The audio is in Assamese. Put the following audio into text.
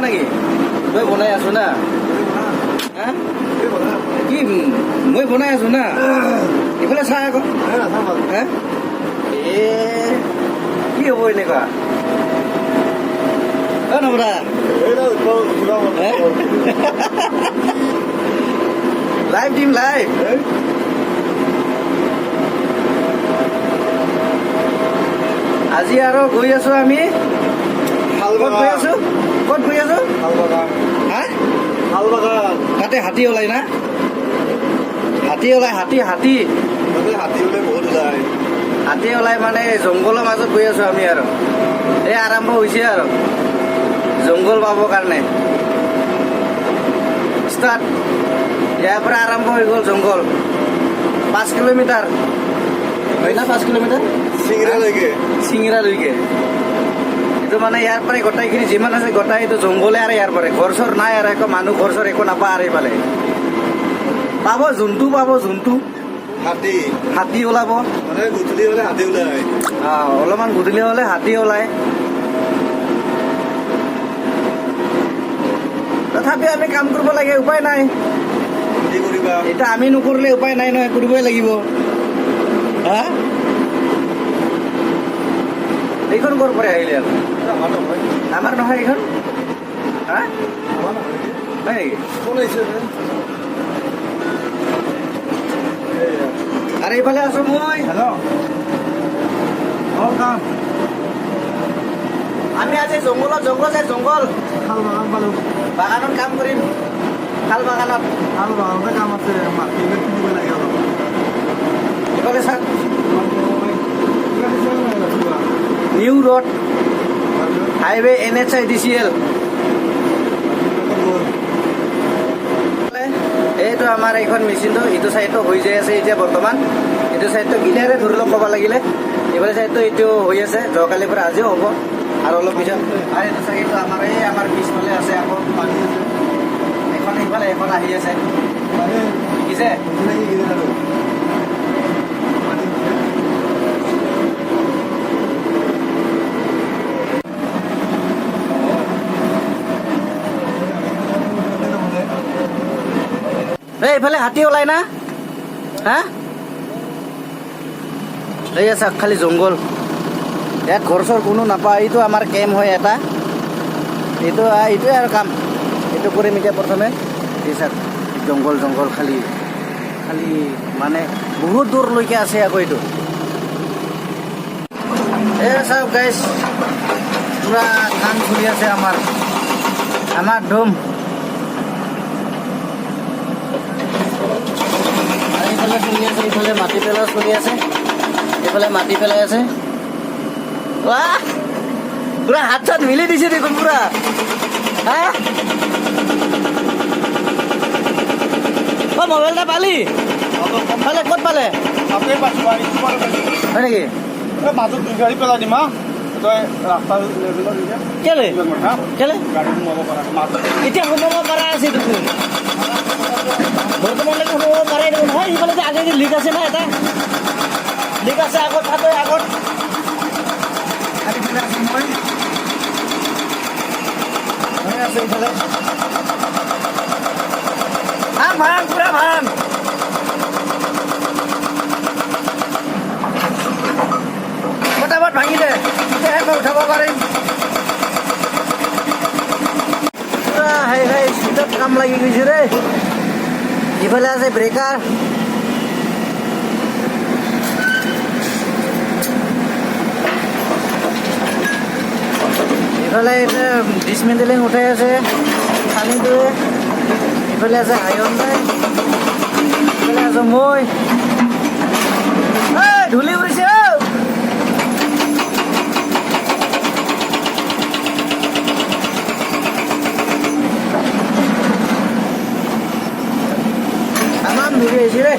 নেকি মই বনাই আছো না হা কি মই বনাই আছো না এইফালে চাহ আকৌ হা কি হ'ব এনেকুৱা নমৰা লাইভ দিম লাইভ আজি আৰু গৈ আছো আমি ক'ত গৈ আছো হা তাতে হাতী ওলাই না হাতী ওলাই হাতী ওলাই মানে জংঘলৰ মাজত গৈ আছো আমি আৰু এই আৰম্ভ হৈছে আৰু জংঘল পাবৰ কাৰণে ষ্টাৰ্ট ইয়াৰ পৰা আৰম্ভ হৈ গ'ল জংঘল 5 কিলোমিটাৰ হয় না 5 কিলোমিটাৰ চিঙিৰালৈকে এইটো মানে ইয়াৰ পৰাই গোটাইখিনি যিমান আছে গোটাই এইটো জংঘলে আৰু ইয়াৰ পৰাই ঘৰ চৰ নাই আৰু একো মানুহ ঘৰ চৰ একো নাপায় আৰু এইফালে পাব জন্তু হাতী ওলাব গধূলি হ'লে হাতী ওলাই অলপমান গধূলি হ'লে হাতী ওলায় তথাপি আমি কাম কৰিব লাগে উপায় নাই এতিয়া আমি নকৰিলে উপায় নাই নহয় কৰিবই লাগিব হা এইখন ক'ৰ পৰা আহিলে আৰু আমাৰ নহয় এইখন হা হয় নেকি আৰু এইফালে আছো মই আমি আজি জংঘল বাগানত কাম কৰিম শাল বাগানত কাম আছে মাটি কিনিব লাগে অলপ এইফালে চাওক নিউ ৰোড হাইৱে NHIDCL এইটো আমাৰ এইখন মেচিনটো এইটো চাইডটো হৈ যাই আছে এতিয়া বৰ্তমান এইটো চাইডটো ক্লিয়াৰে ধৰি লওক ক'ব লাগিলে এইফালে চাইডটো এইটো হৈ আছে যোৱাকালিৰ পৰা আজিও হ'ব আৰু অলপ পিছত আৰু এইটো চাইডটো আমাৰ পিছফালে আছে আকৌ পানী আছে এখন এইফালে এখন আহি আছে দেখিছে এইফালে হাতী ওলাই না হা এই আছে খালি জংঘল ইয়াত ঘৰ চৰ কোনো নাপায় এইটো আমাৰ কেম্প হয় এটা এইটোৱে আৰু কাম এইটো কৰিম এতিয়া প্ৰথমে এই চাওক জংঘল খালি মানে বহুত দূৰলৈকে আছে আকৌ এইটো এই চাওক গাইছ পুৰা কাম চলি আছে আমাৰ ডোম এইফালে চলি আছে এইফালে মাটি পেলোৱা চলি আছে এইফালে মাটি পেলাই আছে বাহ পুৰা হাত চাত মিলি দিছে দেখোন পুৰা হা মোবাইল এটা পালি ক'ত পালে হয় নেকি মাজত 2 গাড়ী পেলাই দিম তই ৰাস্তা কেলে মাজত এতিয়া সোমাব পৰা আছে দেখোন বৰ্তমানলৈকে সোমাব পাৰে দেখোন হয় সিফালে যে আগে যে লিক আছে না এটা লিক আছে আগত আছে এইফালে ভাড়ান পুৰা ভাড়ান ফটাফট ভাঙি দে তেতিয়াহে মই উঠাব পাৰিম পুৰা হাই স্পীডত কাম লাগি গৈছে দেই ইফালে আছে ব্ৰেকাৰ ইফালে ডিছমেণ্টেলিং উঠাই আছে পানীটোৱে ইফালে আছে হাইণ্ডাই ইফালে আছে মই ধূলি উৰিছে আমাৰ ধূলি আহিছে দেই